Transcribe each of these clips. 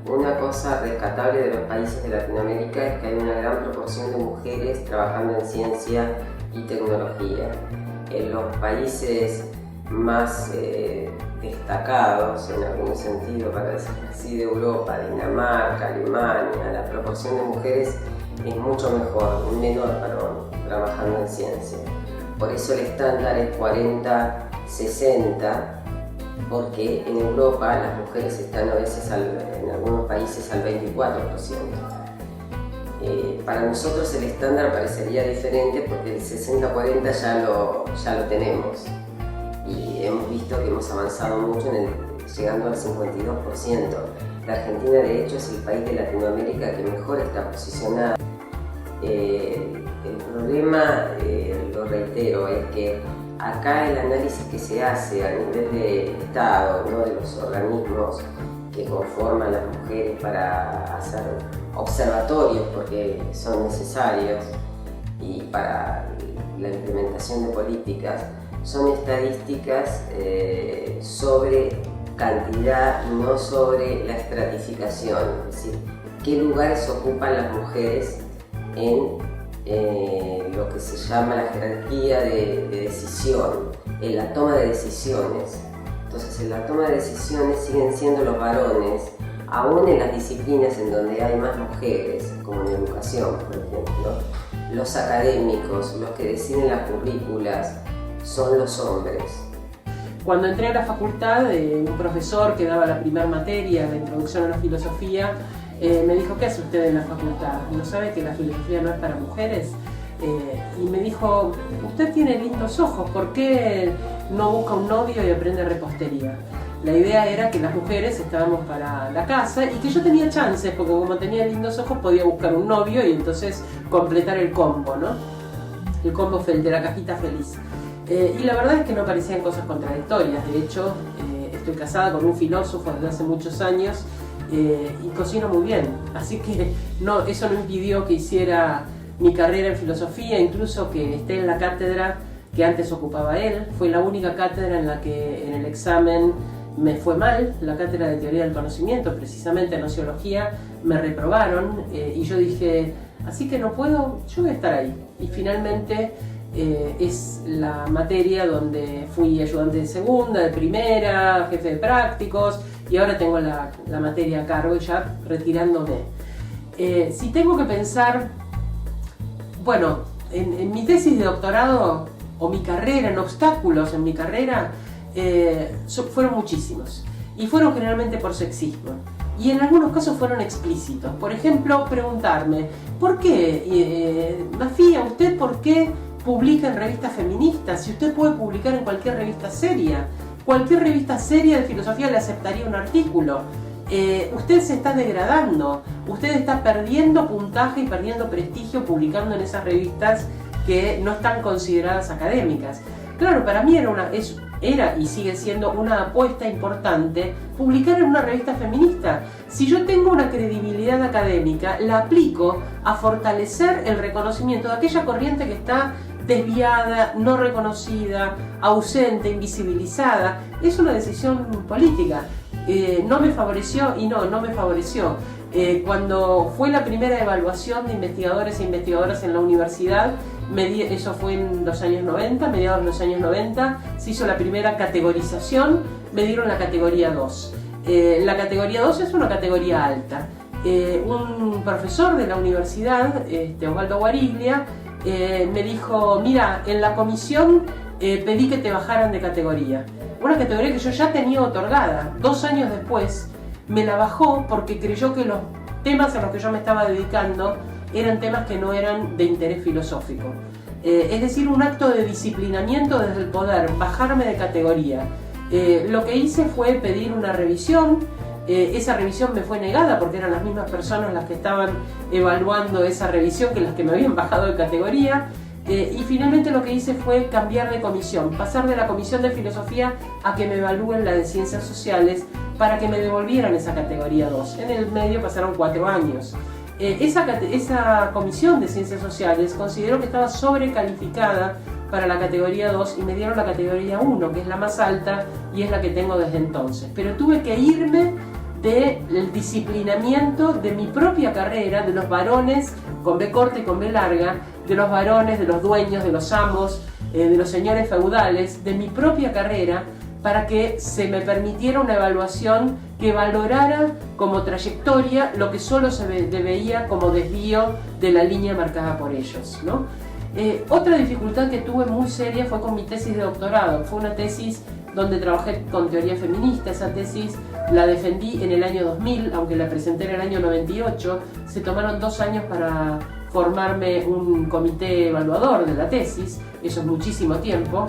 Una cosa rescatable de los países de Latinoamérica es que hay una gran proporción de mujeres trabajando en ciencia y tecnología. En los países más destacados, en algún sentido, para decir así, de Europa, Dinamarca, Alemania, la proporción de mujeres es mucho mejor, menor, trabajando en ciencia. Por eso el estándar es 40-60, porque en Europa las mujeres están a veces en algunos países al 24%. Para nosotros el estándar parecería diferente porque el 60-40 ya lo tenemos y hemos visto que hemos avanzado mucho llegando al 52%. La Argentina de hecho es el país de Latinoamérica que mejor está posicionada. El problema, lo reitero, es que acá el análisis que se hace a nivel de Estado, ¿no?, de los organismos que conforman las mujeres para hacer observatorios, porque son necesarios, y para la implementación de políticas, son estadísticas sobre cantidad y no sobre la estratificación, es decir, qué lugares ocupan las mujeres en lo que se llama la jerarquía de decisión, en la toma de decisiones. Entonces, en la toma de decisiones siguen siendo los varones, aún en las disciplinas en donde hay más mujeres, como en educación, por ejemplo. Los académicos, los que deciden las currículas, son los hombres. Cuando entré a la facultad, un profesor que daba la primera materia, la introducción a la filosofía, me dijo: ¿qué hace usted en la facultad? ¿No sabe que la filosofía no es para mujeres? Y me dijo: usted tiene lindos ojos, ¿por qué no busca un novio y aprende repostería? La idea era que las mujeres estábamos para la casa y que yo tenía chances, porque como tenía lindos ojos podía buscar un novio y entonces completar el combo, ¿no? El combo de la cajita feliz. Y la verdad es que no parecían cosas contradictorias. De hecho, estoy casada con un filósofo desde hace muchos años y cocino muy bien, así que eso no impidió que hiciera mi carrera en filosofía, incluso que esté en la cátedra que antes ocupaba él. Fue la única cátedra en la que en el examen me fue mal, la cátedra de teoría del conocimiento, precisamente en nociología, me reprobaron y yo dije: así que no puedo, yo voy a estar ahí. Y finalmente es la materia donde fui ayudante de segunda, de primera, jefe de prácticos, y ahora tengo la materia a cargo, ya retirándome. Si tengo que pensar, bueno, en mi tesis de doctorado, o mi carrera, en obstáculos en mi carrera, fueron muchísimos, y fueron generalmente por sexismo, y en algunos casos fueron explícitos. Por ejemplo, preguntarme: ¿por qué, Mafia, usted por qué publica en revistas feministas si usted puede publicar en cualquier revista seria? Cualquier revista seria de filosofía le aceptaría un artículo. Usted se está degradando, usted está perdiendo puntaje y perdiendo prestigio publicando en esas revistas que no están consideradas académicas. Claro, para mí era y sigue siendo una apuesta importante publicar en una revista feminista. Si yo tengo una credibilidad académica, la aplico a fortalecer el reconocimiento de aquella corriente que está desviada, no reconocida, ausente, invisibilizada. Es una decisión política. No me favoreció y no me favoreció. Cuando fue la primera evaluación de investigadores e investigadoras en la universidad, eso fue en los años 90, mediados de los años 90, se hizo la primera categorización, me dieron la categoría 2. La categoría 2 es una categoría alta. Un profesor de la universidad, Osvaldo Guariglia, me dijo: mira, en la comisión pedí que te bajaran de categoría. Una categoría que yo ya tenía otorgada. 2 años después me la bajó porque creyó que los temas a los que yo me estaba dedicando eran temas que no eran de interés filosófico. Es decir, un acto de disciplinamiento desde el poder, bajarme de categoría. Lo que hice fue pedir una revisión. Esa revisión me fue negada porque eran las mismas personas las que estaban evaluando esa revisión que las que me habían bajado de categoría. Y finalmente lo que hice fue cambiar de comisión, pasar de la comisión de filosofía a que me evalúen la de ciencias sociales para que me devolvieran esa categoría 2. En el medio pasaron 4 años. Esa comisión de ciencias sociales consideró que estaba sobrecalificada para la categoría 2 y me dieron la categoría 1, que es la más alta y es la que tengo desde entonces. Pero tuve que irme del disciplinamiento de mi propia carrera, de los varones con B corta y con B larga, de los varones, de los dueños, de los amos, de los señores feudales, de mi propia carrera, para que se me permitiera una evaluación que valorara como trayectoria lo que solo se veía como desvío de la línea marcada por ellos, ¿no? Otra dificultad que tuve muy seria fue con mi tesis de doctorado. Fue una tesis donde trabajé con teoría feminista. Esa tesis la defendí en el año 2000, aunque la presenté en el año 98. Se tomaron 2 años para formarme un comité evaluador de la tesis. Eso es muchísimo tiempo.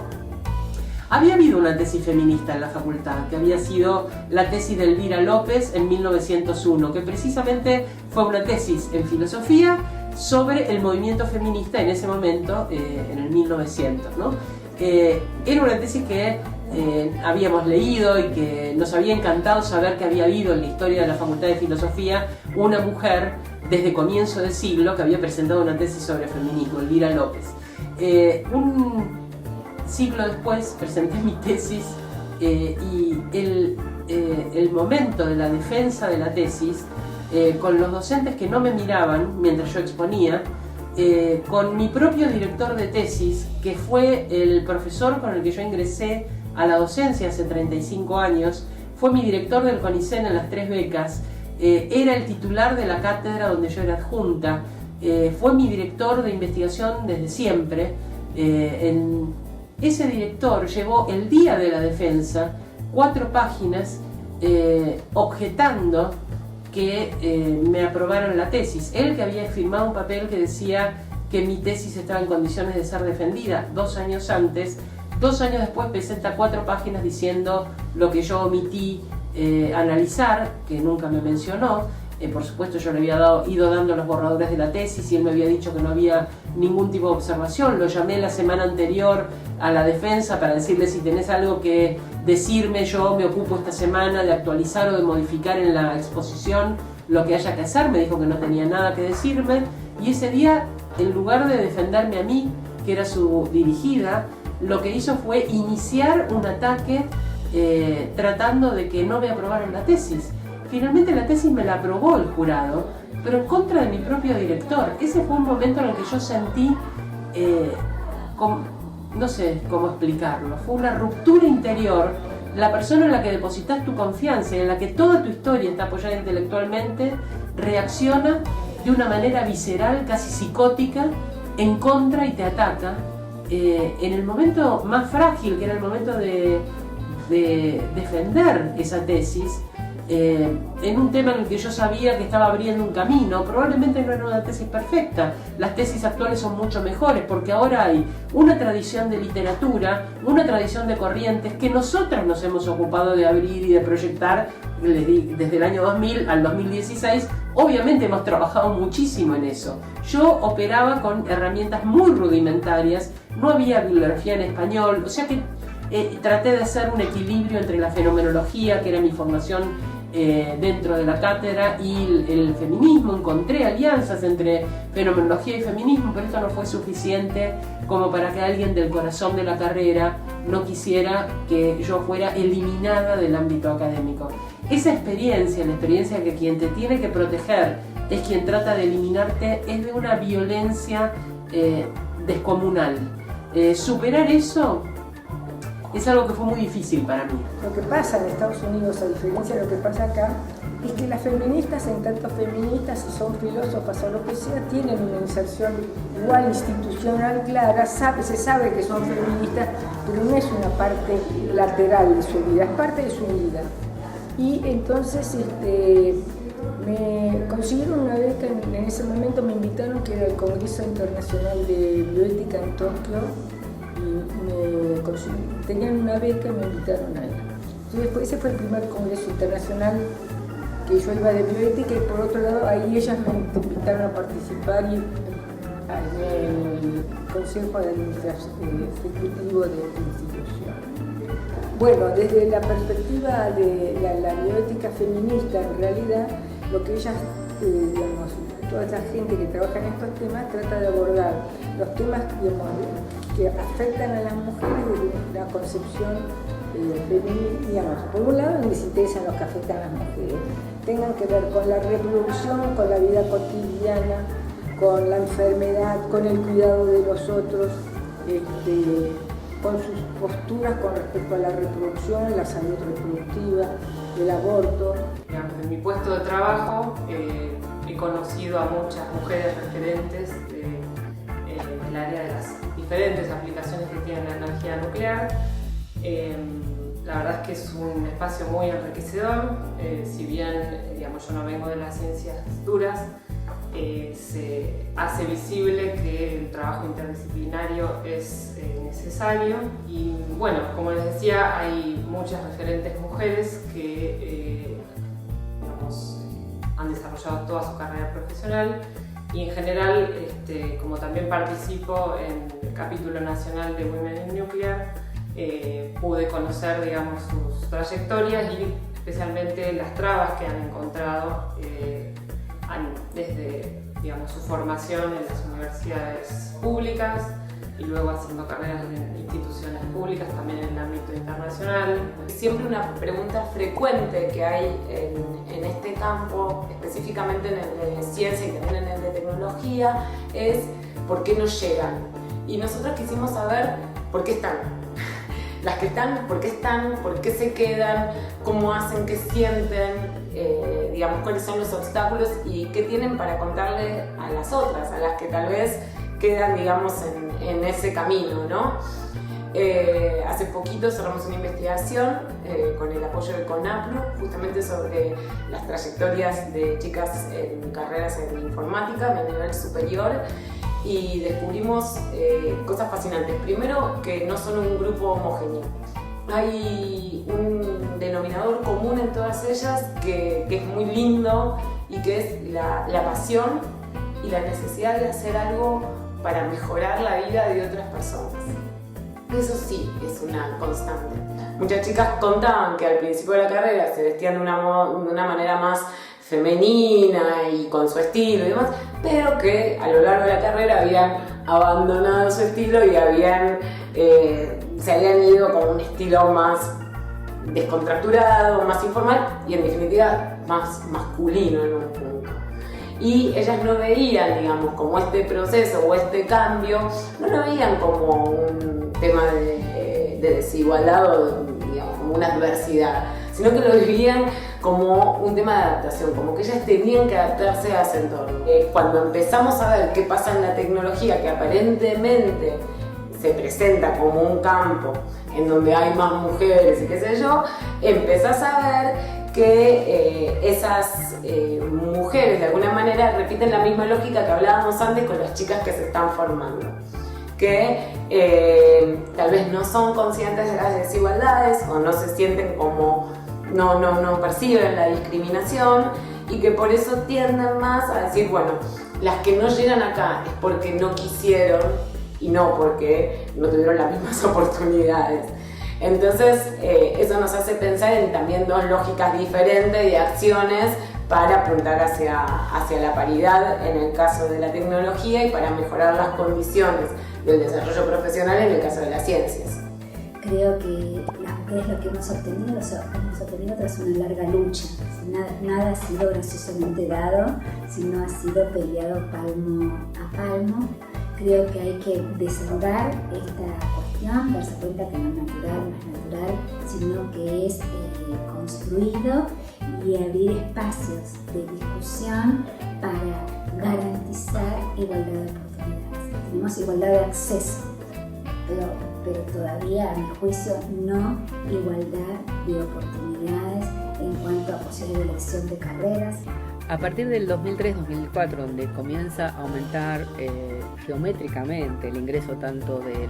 Había habido una tesis feminista en la facultad, que había sido la tesis de Elvira López en 1901, que precisamente fue una tesis en filosofía sobre el movimiento feminista en ese momento, en el 1900, ¿no? Era una tesis que habíamos leído y que nos había encantado saber que había habido en la historia de la Facultad de Filosofía una mujer desde comienzo del siglo que había presentado una tesis sobre feminismo, Elvira López. Un siglo después presenté mi tesis y el momento de la defensa de la tesis, con los docentes que no me miraban mientras yo exponía, con mi propio director de tesis, que fue el profesor con el que yo ingresé a la docencia hace 35 años, fue mi director del CONICET en las 3 becas, era el titular de la cátedra donde yo era adjunta, fue mi director de investigación desde siempre. Ese director llevó el día de la defensa 4 páginas objetando que me aprobaron la tesis. Él, que había firmado un papel que decía que mi tesis estaba en condiciones de ser defendida 2 años antes, 2 años después presenta 4 páginas diciendo lo que yo omití analizar, que nunca me mencionó. Por supuesto yo le había ido dando los borradores de la tesis y él me había dicho que no había ningún tipo de observación. Lo llamé la semana anterior a la defensa para decirle: si tenés algo que decirme, yo me ocupo esta semana de actualizar o de modificar en la exposición lo que haya que hacer. Me dijo que no tenía nada que decirme, y ese día, en lugar de defenderme a mí, que era su dirigida, lo que hizo fue iniciar un ataque tratando de que no me aprobaran la tesis. Finalmente la tesis me la aprobó el jurado, pero en contra de mi propio director. Ese fue un momento en el que yo sentí, no sé cómo explicarlo, fue una ruptura interior. La persona en la que depositas tu confianza y en la que toda tu historia está apoyada intelectualmente, reacciona de una manera visceral, casi psicótica, en contra y te ataca. En el momento más frágil, que era el momento de defender esa tesis, en un tema en el que yo sabía que estaba abriendo un camino. Probablemente no era una tesis perfecta. Las tesis actuales son mucho mejores porque ahora hay una tradición de literatura, una tradición de corrientes que nosotros nos hemos ocupado de abrir y de proyectar desde el año 2000 al 2016. Obviamente hemos trabajado muchísimo en eso. Yo operaba con herramientas muy rudimentarias, no había bibliografía en español, o sea que traté de hacer un equilibrio entre la fenomenología, que era mi formación dentro de la cátedra, y el feminismo. Encontré alianzas entre fenomenología y feminismo, pero esto no fue suficiente como para que alguien del corazón de la carrera no quisiera que yo fuera eliminada del ámbito académico. Esa experiencia, la experiencia que quien te tiene que proteger es quien trata de eliminarte, es de una violencia descomunal. Superar eso es algo que fue muy difícil para mí. Lo que pasa en Estados Unidos, a diferencia de lo que pasa acá, es que las feministas, en tanto feministas, si son filósofas o lo que sea, tienen una inserción igual institucional clara, se sabe que son feministas, pero no es una parte lateral de su vida, es parte de su vida. Y entonces me consiguieron una beca, en ese momento me invitaron, que era el Congreso Internacional de Bioética en Tokio, y me consiguieron tenían una beca y me invitaron a ir. Entonces, ese fue el primer congreso internacional que yo iba de bioética, y por otro lado ahí ellas me invitaron a participar en el Consejo de Administración Ejecutivo de la institución. Bueno, desde la perspectiva de la bioética feminista, en realidad lo que ellas, digamos, toda esa gente que trabaja en estos temas trata de abordar los temas, digamos, que afectan a las mujeres desde una concepción femenina, digamos, por un lado donde se interesan los que afectan a las mujeres, tengan que ver con la reproducción, con la vida cotidiana, con la enfermedad, con el cuidado de los otros, con sus posturas con respecto a la reproducción, la salud reproductiva, el aborto. En mi puesto de trabajo he conocido a muchas mujeres referentes del área de las diferentes aplicaciones que tiene la energía nuclear. La verdad es que es un espacio muy enriquecedor, si bien digamos, yo no vengo de las ciencias duras, se hace visible que el trabajo interdisciplinario es necesario y bueno, como les decía, hay muchas referentes mujeres que digamos, han desarrollado toda su carrera profesional y en general, como también participo en el capítulo nacional de Women in Nuclear, pude conocer digamos, sus trayectorias y especialmente las trabas que han encontrado desde digamos, su formación en las universidades públicas y luego haciendo carreras en instituciones públicas, también en el ámbito internacional. Siempre una pregunta frecuente que hay en este campo, específicamente en el de ciencia y también en el de tecnología, es ¿por qué no llegan? Y nosotros quisimos saber por qué están. Las que están, ¿por qué se quedan? ¿Cómo hacen? ¿Qué sienten? Digamos, cuáles son los obstáculos y qué tienen para contarle a las otras, a las que tal vez quedan, digamos, en ese camino, ¿no? Hace poquito cerramos una investigación con el apoyo de CONAPLU, justamente sobre las trayectorias de chicas en carreras en informática de nivel superior, y descubrimos cosas fascinantes. Primero, que no son un grupo homogéneo. Hay un denominador común en todas ellas que es muy lindo y que es la pasión y la necesidad de hacer algo para mejorar la vida de otras personas. Eso sí es una constante. Muchas chicas contaban que al principio de la carrera se vestían de una manera más femenina y con su estilo y demás, pero que a lo largo de la carrera habían abandonado su estilo y se habían ido con un estilo más descontracturado, más informal y en definitiva más masculino en un punto. Y ellas no veían, digamos, como este proceso o este cambio, no lo veían como un tema de desigualdad o digamos, como una adversidad, sino que lo vivían como un tema de adaptación, como que ellas tenían que adaptarse a ese entorno. Cuando empezamos a ver qué pasa en la tecnología, que aparentemente se presenta como un campo en donde hay más mujeres y qué sé yo, empezás a ver que esas mujeres de alguna manera repiten la misma lógica que hablábamos antes con las chicas que se están formando, que tal vez no son conscientes de las desigualdades o no se sienten como no perciben la discriminación y que por eso tienden más a decir, bueno, las que no llegan acá es porque no quisieron y no porque no tuvieron las mismas oportunidades. Entonces eso nos hace pensar en también dos lógicas diferentes de acciones para apuntar hacia la paridad en el caso de la tecnología y para mejorar las condiciones del desarrollo profesional en el caso de las ciencias. Creo que las mujeres lo que hemos obtenido tras una larga lucha. Nada ha sido graciosamente dado, sino ha sido peleado palmo a palmo. Creo que hay que desandar esta cuestión, darse cuenta que no es natural, sino que es construido y abrir espacios de discusión para garantizar igualdad de oportunidades. Tenemos igualdad de acceso, pero todavía, a mi juicio, no igualdad de oportunidades en cuanto a posibilidad de elección de carreras. A partir del 2003-2004, donde comienza a aumentar geométricamente el ingreso tanto de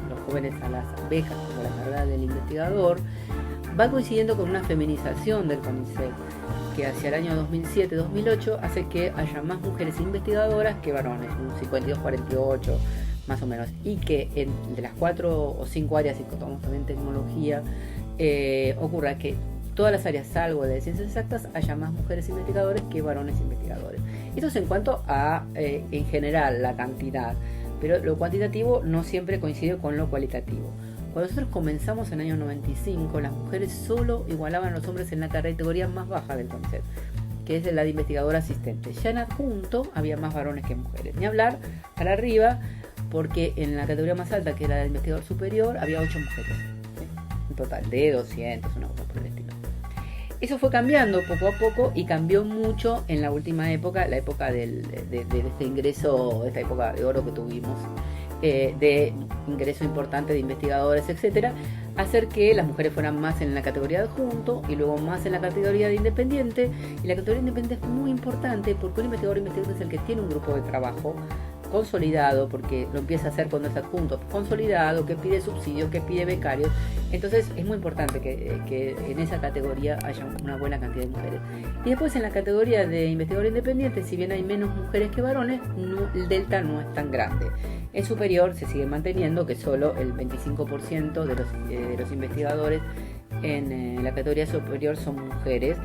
los jóvenes a las becas como la carrera del investigador, va coincidiendo con una feminización del CONICET, que hacia el año 2007-2008 hace que haya más mujeres investigadoras que varones, un 52-48 más o menos, y que de las 4 o 5 áreas, si contamos también tecnología, ocurra que todas las áreas, salvo de ciencias exactas, haya más mujeres investigadores que varones investigadores. Esto es en cuanto a, en general, la cantidad, pero lo cuantitativo no siempre coincide con lo cualitativo. Cuando nosotros comenzamos en el año 95, las mujeres solo igualaban a los hombres en la categoría más baja del CONICET, que es la de investigadora asistente. Ya en adjunto había más varones que mujeres. Ni hablar para arriba, porque en la categoría más alta, que era la de investigador superior, había 8 mujeres. ¿Sí? En total, de 200, una cosa por el estilo. Eso fue cambiando poco a poco y cambió mucho en la última época, la época de este ingreso, esta época de oro que tuvimos, de ingreso importante de investigadores, etcétera, hacer que las mujeres fueran más en la categoría de adjunto y luego más en la categoría de independiente. Y la categoría de independiente es muy importante porque un investigador es el que tiene un grupo de trabajo consolidado, porque lo empieza a hacer cuando es adjunto, consolidado, que pide subsidios, que pide becarios. Entonces es muy importante que en esa categoría haya una buena cantidad de mujeres. Y después en la categoría de investigador independiente, si bien hay menos mujeres que varones, el delta no es tan grande. En superior se sigue manteniendo que solo el 25% de los investigadores en la categoría superior son mujeres.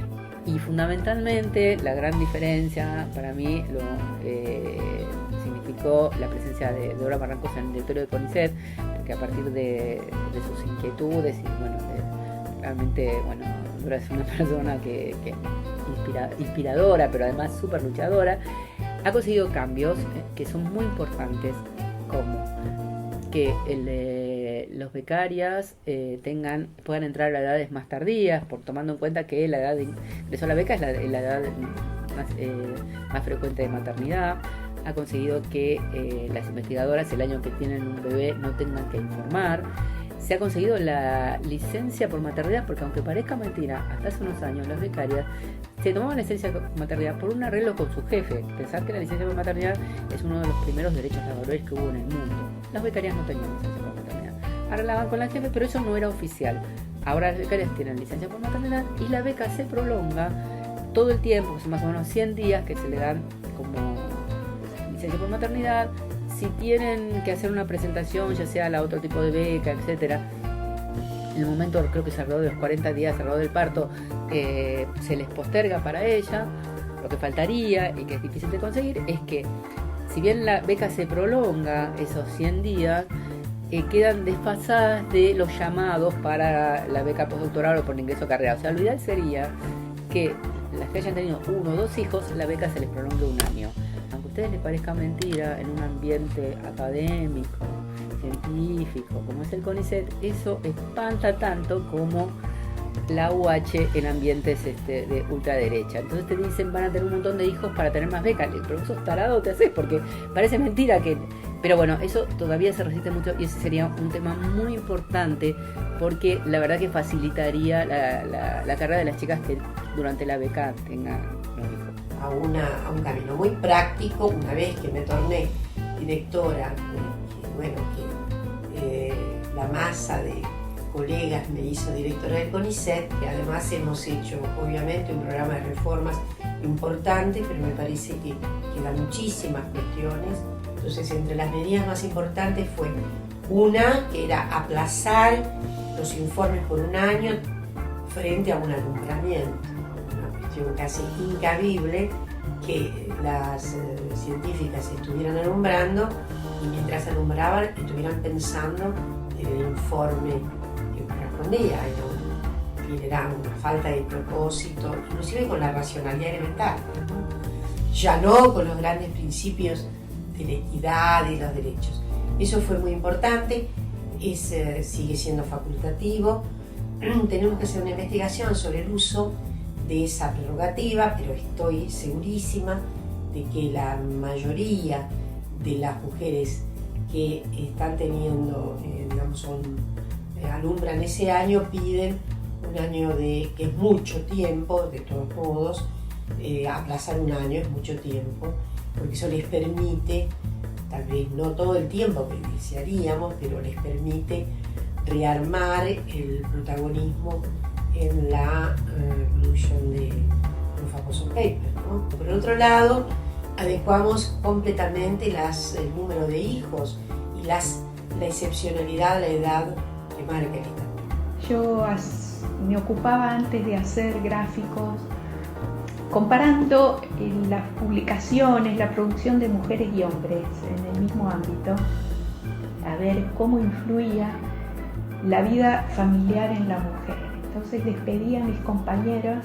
Y fundamentalmente la gran diferencia para mí lo significó la presencia de Dora Barrancos en el directorio de CONICET, porque a partir de sus inquietudes y realmente Dora es una persona que inspiradora, pero además súper luchadora, ha conseguido cambios que son muy importantes, como que los becarias puedan entrar a edades más tardías, tomando en cuenta que la edad de ingreso a la beca es la edad más frecuente de maternidad. Ha conseguido que las investigadoras el año que tienen un bebé no tengan que informar. Se ha conseguido la licencia por maternidad, porque aunque parezca mentira, hasta hace unos años las becarias se tomaban licencia por maternidad por un arreglo con su jefe. Pensar que la licencia por maternidad es uno de los primeros derechos laborales que hubo en el mundo. Las becarias no tenían licencia por maternidad. Arreglaban con la jefe, pero eso no era oficial. Ahora las becarias tienen licencia por maternidad y la beca se prolonga todo el tiempo, que son más o menos 100 días que se le dan como licencia por maternidad. Si tienen que hacer una presentación, ya sea la otro tipo de beca, etcétera, en el momento, creo que es alrededor de los 40 días, alrededor del parto, se les posterga para ella. Lo que faltaría, y que es difícil de conseguir, es que si bien la beca se prolonga esos 100 días, quedan desfasadas de los llamados para la beca postdoctoral o por ingreso a carrera. O sea, lo ideal sería que las que hayan tenido 1 o 2 hijos, la beca se les prolongue un año. Aunque a ustedes les parezca mentira, en un ambiente académico, científico, como es el CONICET, eso espanta tanto como la UH en ambientes de ultraderecha. Entonces te dicen, van a tener un montón de hijos para tener más becas. Pero eso tarado te haces, porque parece mentira que... Pero bueno, eso todavía se resiste mucho y ese sería un tema muy importante, porque la verdad que facilitaría la carrera de las chicas que durante la beca tengan los hijos. A un camino muy práctico. Una vez que me torné directora, la masa de colegas me hizo directora del CONICET, que además hemos hecho obviamente un programa de reformas importante, pero me parece que quedan muchísimas cuestiones. Entonces, entre las medidas más importantes fue una, que era aplazar los informes por un año frente a un alumbramiento, una cuestión casi incabible, que las científicas estuvieran alumbrando y mientras alumbraban estuvieran pensando en el informe que correspondía. Era una falta de propósito, inclusive con la racionalidad elemental, ¿no? Ya no con los grandes principios de la equidad y los derechos. Eso fue muy importante, sigue siendo facultativo. Tenemos que hacer una investigación sobre el uso de esa prerrogativa, pero estoy segurísima de que la mayoría de las mujeres que están teniendo, alumbran ese año, piden un año que es mucho tiempo, de todos modos, aplazar un año es mucho tiempo, porque eso les permite tal vez no todo el tiempo que desearíamos, pero les permite rearmar el protagonismo en la conclusión de los famosos papers, ¿no? Por otro lado, adecuamos completamente el número de hijos y la excepcionalidad, la edad que marca el estatuto. Yo me ocupaba antes de hacer gráficos comparando las publicaciones, la producción de mujeres y hombres en el mismo ámbito, a ver cómo influía la vida familiar en la mujer. Entonces les pedí a mis compañeros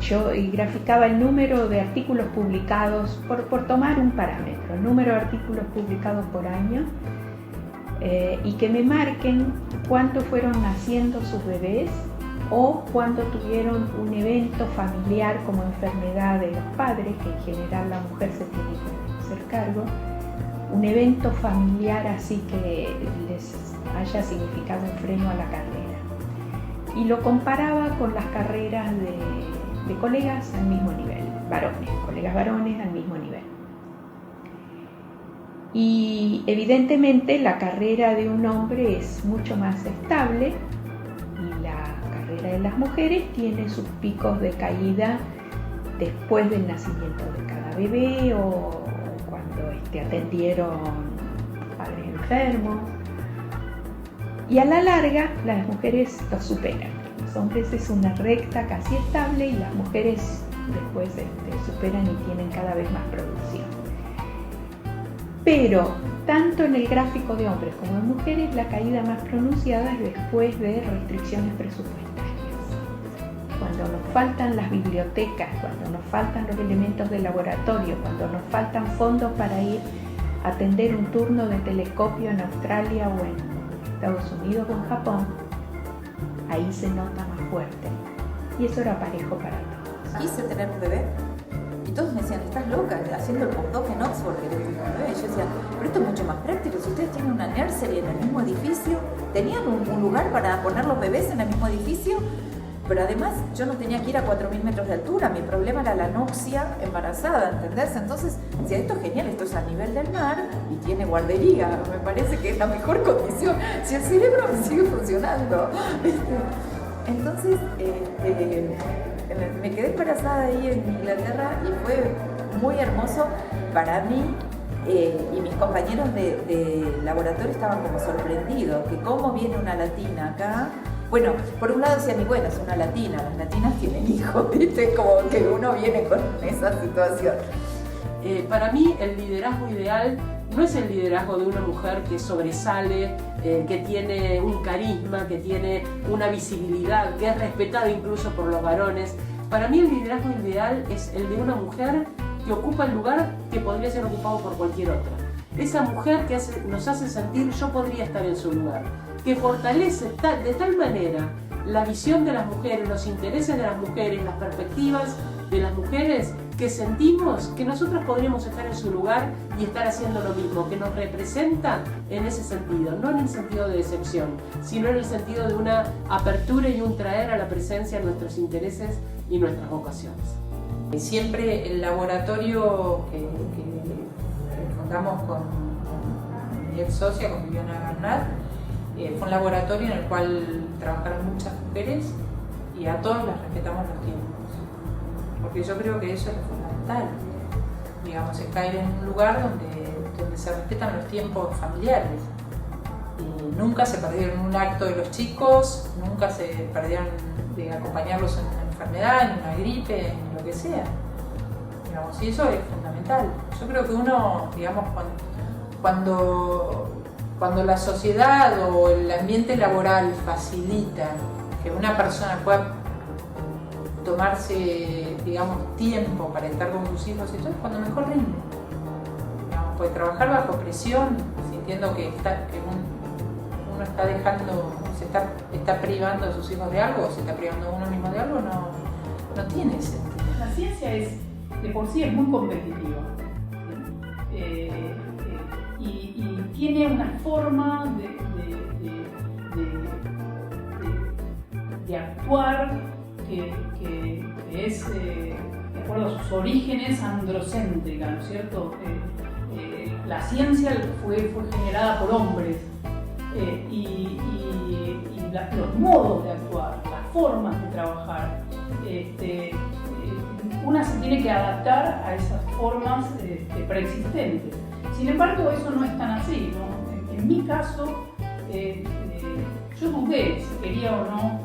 yo graficaba el número de artículos publicados, por tomar un parámetro, el número de artículos publicados por año, y que me marquen cuánto fueron naciendo sus bebés o cuando tuvieron un evento familiar como enfermedad de los padres, que en general la mujer se tiene que hacer cargo, un evento familiar así que les haya significado un freno a la carrera. Y lo comparaba con las carreras de colegas al mismo nivel, colegas varones al mismo nivel. Y evidentemente la carrera de un hombre es mucho más estable y la carrera de las mujeres tiene sus picos de caída después del nacimiento de cada bebé o cuando atendieron padres enfermos. Y a la larga las mujeres lo superan. Los hombres es una recta casi estable y las mujeres después superan y tienen cada vez más producción. Pero tanto en el gráfico de hombres como de mujeres la caída más pronunciada es después de restricciones presupuestarias. Cuando nos faltan las bibliotecas, cuando nos faltan los elementos de laboratorio, cuando nos faltan fondos para ir a atender un turno de telescopio en Australia o en Estados Unidos o en Japón, ahí se nota más fuerte. Y eso era parejo para todos. Quise tener un bebé y todos me decían, estás loca, haciendo el postdoc en Oxford, querés tener un bebé. Y yo decía, pero esto es mucho más práctico, si ustedes tienen una nursery en el mismo edificio, tenían un lugar para poner los bebés en el mismo edificio, pero además yo no tenía que ir a 4.000 metros de altura, mi problema era la anoxia embarazada, ¿entendés? Entonces, si esto es genial, esto es a nivel del mar y tiene guardería, me parece que es la mejor condición, si el cerebro sigue funcionando. Entonces, me quedé embarazada ahí en Inglaterra y fue muy hermoso para mí, y mis compañeros de laboratorio estaban como sorprendidos, que cómo viene una latina acá. Bueno, por un lado decían, bueno, es una latina, las latinas tienen hijos, ¿viste? Como que uno viene con esa situación. Para mí el liderazgo ideal no es el liderazgo de una mujer que sobresale, que tiene un carisma, que tiene una visibilidad, que es respetada incluso por los varones. Para mí el liderazgo ideal es el de una mujer que ocupa el lugar que podría ser ocupado por cualquier otra. Esa mujer que nos hace sentir yo podría estar en su lugar, que fortalece de tal manera la visión de las mujeres, los intereses de las mujeres, las perspectivas de las mujeres, que sentimos que nosotros podríamos estar en su lugar y estar haciendo lo mismo, que nos representa en ese sentido, no en el sentido de decepción, sino en el sentido de una apertura y un traer a la presencia nuestros intereses y nuestras vocaciones. Siempre el laboratorio que fundamos con mi ex socia, con Viviana Bernat, fue un laboratorio en el cual trabajaron muchas mujeres y a todos les respetamos los tiempos, porque yo creo que eso es lo fundamental, digamos, es caer en un lugar donde se respetan los tiempos familiares. Y nunca se perdieron un acto de los chicos, nunca se perdieron de acompañarlos en una enfermedad, en una gripe, en lo que sea, digamos, y eso es fundamental. Yo creo que uno, digamos, cuando la sociedad o el ambiente laboral facilita que una persona pueda tomarse, digamos, tiempo para estar con sus hijos, eso es cuando mejor rinde. Digamos, puede trabajar bajo presión, sintiendo que uno está dejando, se está privando a sus hijos de algo, o se está privando a uno mismo de algo, no tiene sentido. La ciencia de por sí es muy competitiva. Y tiene una forma de actuar que es acuerdo a sus orígenes, androcéntrica, ¿no es cierto? La ciencia fue generada por hombres y los modos de actuar, las formas de trabajar, una se tiene que adaptar a esas formas preexistentes. Sin embargo, eso no es tan así, ¿no? En mi caso, yo dudé si quería o no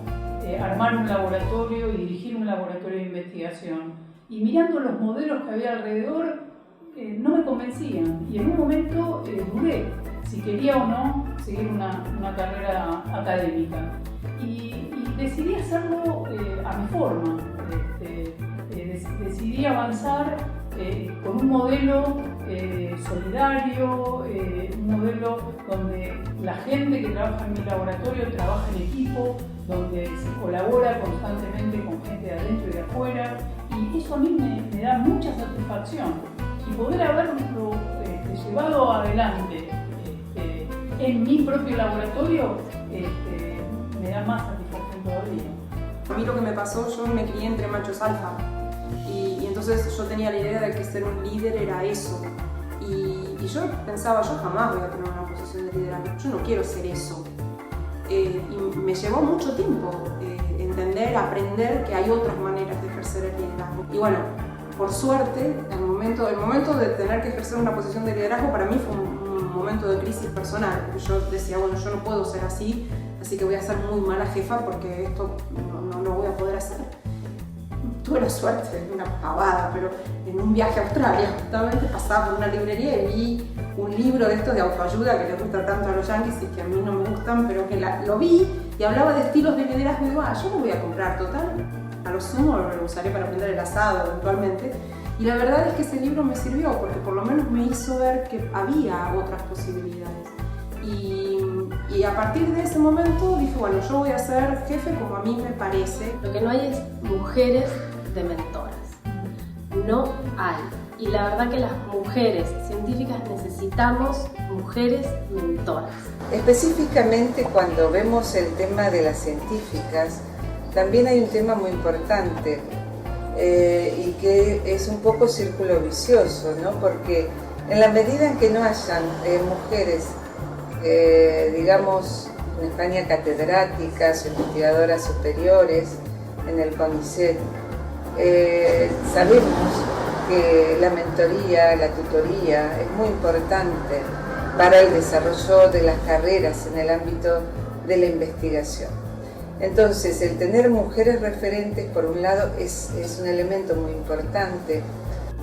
armar un laboratorio y dirigir un laboratorio de investigación. Y mirando los modelos que había alrededor, no me convencían. Y en un momento dudé si quería o no seguir una carrera académica. Y decidí hacerlo a mi forma. Decidí avanzar con un modelo solidario, un modelo donde la gente que trabaja en mi laboratorio trabaja en equipo, donde se colabora constantemente con gente de adentro y de afuera, y eso a mí me da mucha satisfacción. Y poder haberlo llevado adelante en mi propio laboratorio me da más satisfacción todavía. A mí lo que me pasó, yo me crié entre machos alfa y entonces yo tenía la idea de que ser un líder era eso. Y yo pensaba, yo jamás voy a tener una posición de liderazgo, yo no quiero ser eso. Y me llevó mucho tiempo entender, aprender que hay otras maneras de ejercer el liderazgo. Y bueno, por suerte, el momento de tener que ejercer una posición de liderazgo para mí fue un momento de crisis personal. Yo decía, bueno, yo no puedo ser así que voy a ser muy mala jefa porque esto no lo voy a poder hacer. Tuve la suerte de una pavada, pero en un viaje a Australia justamente pasaba por una librería y vi un libro de estos de autoayuda que les gusta tanto a los yanquis y que a mí no me gustan, pero que lo vi y hablaba de estilos de liderazgo y digo, yo lo voy a comprar, total, a lo sumo lo usaré para aprender el asado eventualmente. Y la verdad es que ese libro me sirvió porque por lo menos me hizo ver que había otras posibilidades. Y a partir de ese momento dije, bueno, yo voy a ser jefe como a mí me parece. Lo que no hay es mujeres de mentoras. No hay. Y la verdad que las mujeres científicas necesitamos mujeres mentoras. Específicamente cuando vemos el tema de las científicas, también hay un tema muy importante y que es un poco círculo vicioso, ¿no? Porque en la medida en que no hayan mujeres digamos, en España catedráticas o investigadoras superiores en el CONICET, sabemos que la mentoría, la tutoría es muy importante para el desarrollo de las carreras en el ámbito de la investigación. Entonces, el tener mujeres referentes, por un lado, es un elemento muy importante.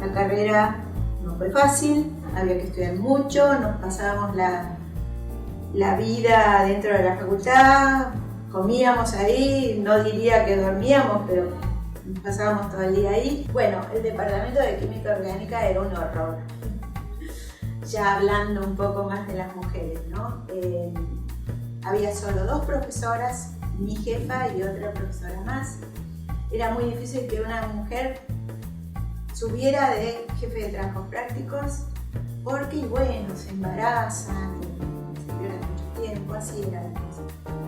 La carrera no fue fácil, había que estudiar mucho, nos pasábamos la vida dentro de la facultad, comíamos ahí, no diría que dormíamos, pero nos pasábamos todo el día ahí. Bueno, el departamento de química orgánica era un horror. Ya hablando un poco más de las mujeres, ¿no? Había solo 2 profesoras, mi jefa y otra profesora más. Era muy difícil que una mujer subiera de jefe de trabajos prácticos porque, bueno, se embarazan, se pierden mucho tiempo, así era la cosa.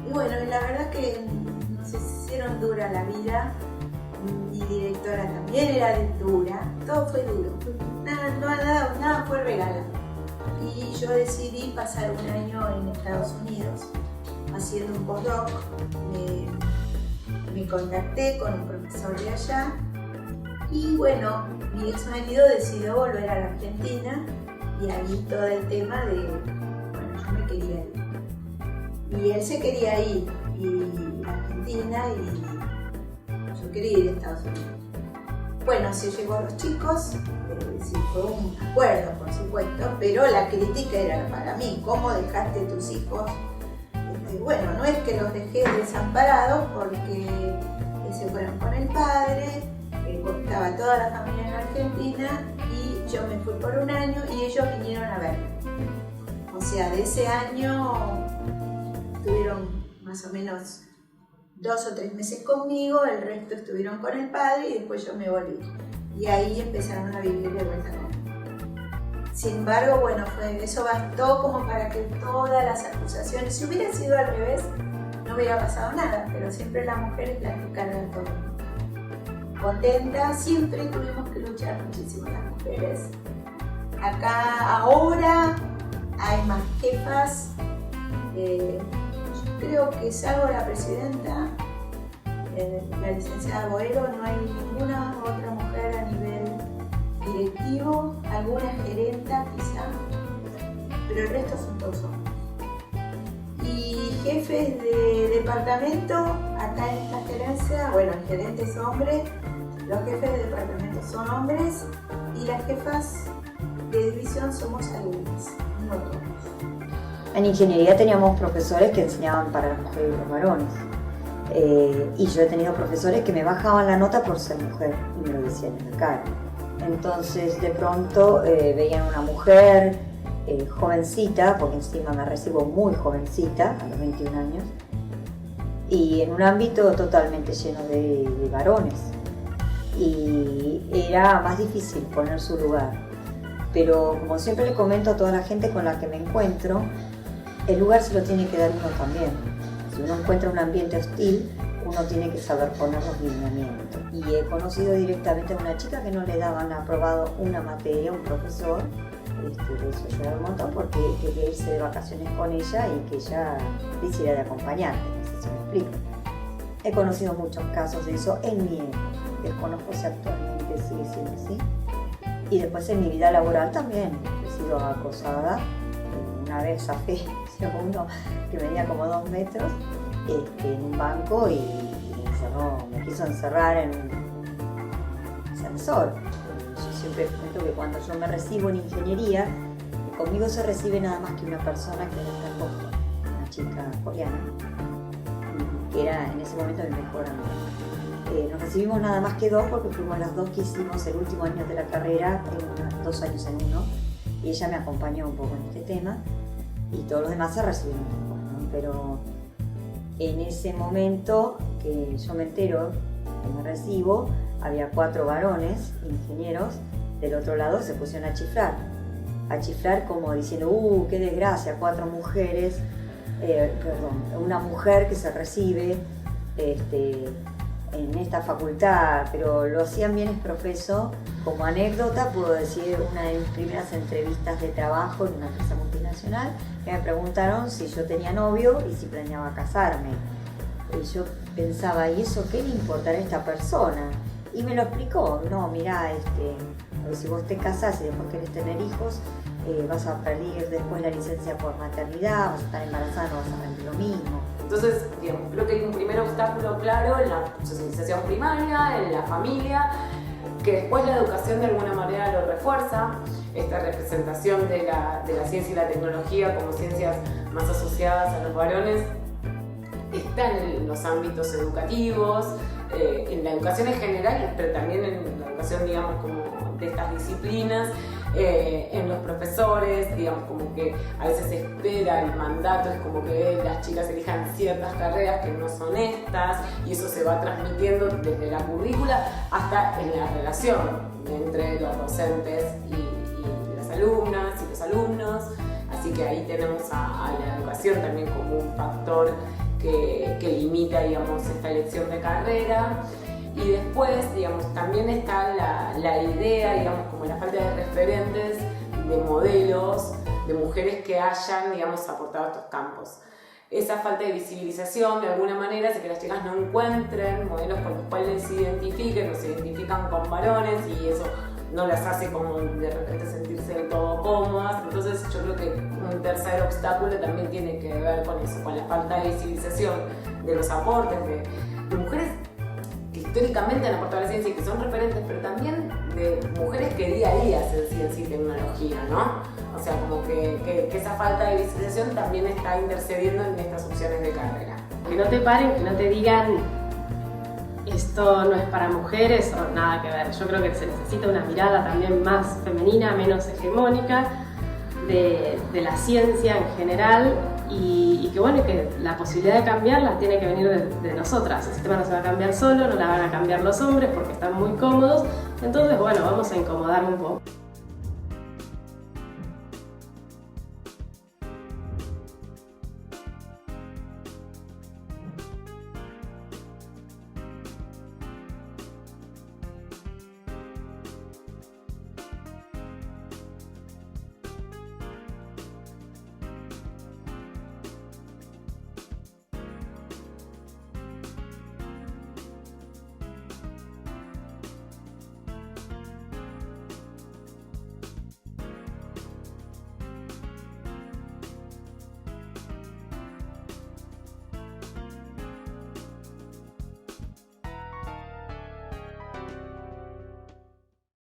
Y bueno, la verdad que nos hicieron dura la vida. Mi directora también era dura, todo fue duro, nada fue regalado. Y yo decidí pasar un año en Estados Unidos haciendo un postdoc. Me contacté con un profesor de allá y bueno, mi ex marido decidió volver a la Argentina y ahí todo el tema de, bueno, yo me quería ir. Y él se quería ir, y a Argentina, y yo quería ir a Estados Unidos. Bueno, se llevó a los chicos, sí, fue un acuerdo, por supuesto, pero la crítica era para mí, ¿cómo dejaste a tus hijos? Bueno, no es que los dejé desamparados porque se fueron con el padre, estaba toda la familia en Argentina y yo me fui por un año y ellos vinieron a verme. O sea, de ese año estuvieron más o menos 2 o 3 meses conmigo, el resto estuvieron con el padre y después yo me volví. Y ahí empezaron a vivir de vuelta conmigo. Sin embargo, bueno, eso bastó como para que todas las acusaciones, si hubiera sido al revés, no hubiera pasado nada, pero siempre la mujer es la que carga todo. contenta. Siempre tuvimos que luchar muchísimo las mujeres. Acá ahora hay más jefas. Yo creo que salvo la presidenta, la licenciada Boero, no hay ninguna otra mujer a nivel directivo, alguna gerenta quizá, pero el resto son todos hombres. Y jefes de departamento, acá en esta gerencia, bueno, el gerente es hombre, los jefes de departamento son hombres y las jefas de división somos alumnas, no todos. En ingeniería teníamos profesores que enseñaban para las mujeres y los varones. Y yo he tenido profesores que me bajaban la nota por ser mujer y me lo decían en la cara. Entonces de pronto veían una mujer jovencita, porque encima me recibo muy jovencita, a los 21 años, y en un ámbito totalmente lleno de varones. Y era más difícil poner su lugar. Pero como siempre le comento a toda la gente con la que me encuentro, el lugar se lo tiene que dar uno también. Si uno encuentra un ambiente hostil, uno tiene que saber poner los lineamientos. Y he conocido directamente a una chica que no le daban aprobado una materia, un profesor. De eso lloraba un montón porque quería irse de vacaciones con ella y que ella le hiciera de acompañante. No sé si me explico. He conocido muchos casos de eso en mi época. Desconozco si actualmente sigue siendo así. Y después en mi vida laboral también he sido acosada. Una vez zafé uno que medía como 2 metros en un banco y me quiso encerrar en un ascensor. Yo siempre cuento que cuando yo me recibo en ingeniería, conmigo se recibe nada más que una persona que era en Boston, una chica coreana, que era en ese momento mi mejor amiga. Nos recibimos nada más que 2 porque fuimos las 2 que hicimos el último año de la carrera, 2 años en uno, y ella me acompañó un poco en este tema. Y todos los demás se recibieron después, ¿no? Pero en ese momento que yo me entero que me recibo, había 4 varones, ingenieros, del otro lado se pusieron a chiflar como diciendo, qué desgracia, 4 mujeres, una mujer que se recibe en esta facultad, pero lo hacían bien exprofeso. Como anécdota puedo decir una de mis primeras entrevistas de trabajo en una empresa multinacional, que me preguntaron si yo tenía novio y si planeaba casarme. Y yo pensaba, ¿y eso qué le importará a esta persona? Y me lo explicó, no, mirá, si vos te casás y después querés tener hijos, vas a perder después la licencia por maternidad, vas a estar embarazada, no vas a rendir lo mismo. Entonces, digamos, creo que hay un primer obstáculo claro en la socialización primaria, en la familia, que después la educación de alguna manera lo refuerza, esta representación de la ciencia y la tecnología como ciencias más asociadas a los varones, está en los ámbitos educativos, en la educación en general, pero también en la educación, digamos, como de estas disciplinas, en los profesores, digamos, como que a veces se espera el mandato, es como que las chicas elijan ciertas carreras que no son estas, y eso se va transmitiendo desde la currícula hasta en la relación entre los docentes y las alumnas y los alumnos. Así que ahí tenemos a la educación también como un factor que limita, digamos, esta elección de carrera. Y después, digamos, también está la idea, digamos, como la falta de referentes, de modelos, de mujeres que hayan, digamos, aportado a estos campos. Esa falta de visibilización, de alguna manera, hace que las chicas no encuentren modelos con los cuales se identifiquen o se identifican con varones, y eso no las hace como de repente sentirse del todo cómodas. Entonces yo creo que un tercer obstáculo también tiene que ver con eso, con la falta de visibilización de los aportes de mujeres que históricamente han aportado a la ciencia y que son referentes, pero también de mujeres que día a día hacen ciencia y tecnología, ¿no? O sea, como que esa falta de visibilización también está intercediendo en estas opciones de carrera. Que no te paren, que no te digan esto no es para mujeres o nada que ver. Yo creo que se necesita una mirada también más femenina, menos hegemónica de la ciencia en general, y que bueno, que la posibilidad de cambiarla tiene que venir de nosotras. El sistema no se va a cambiar solo, no la van a cambiar los hombres porque están muy cómodos. Entonces, bueno, vamos a incomodar un poco.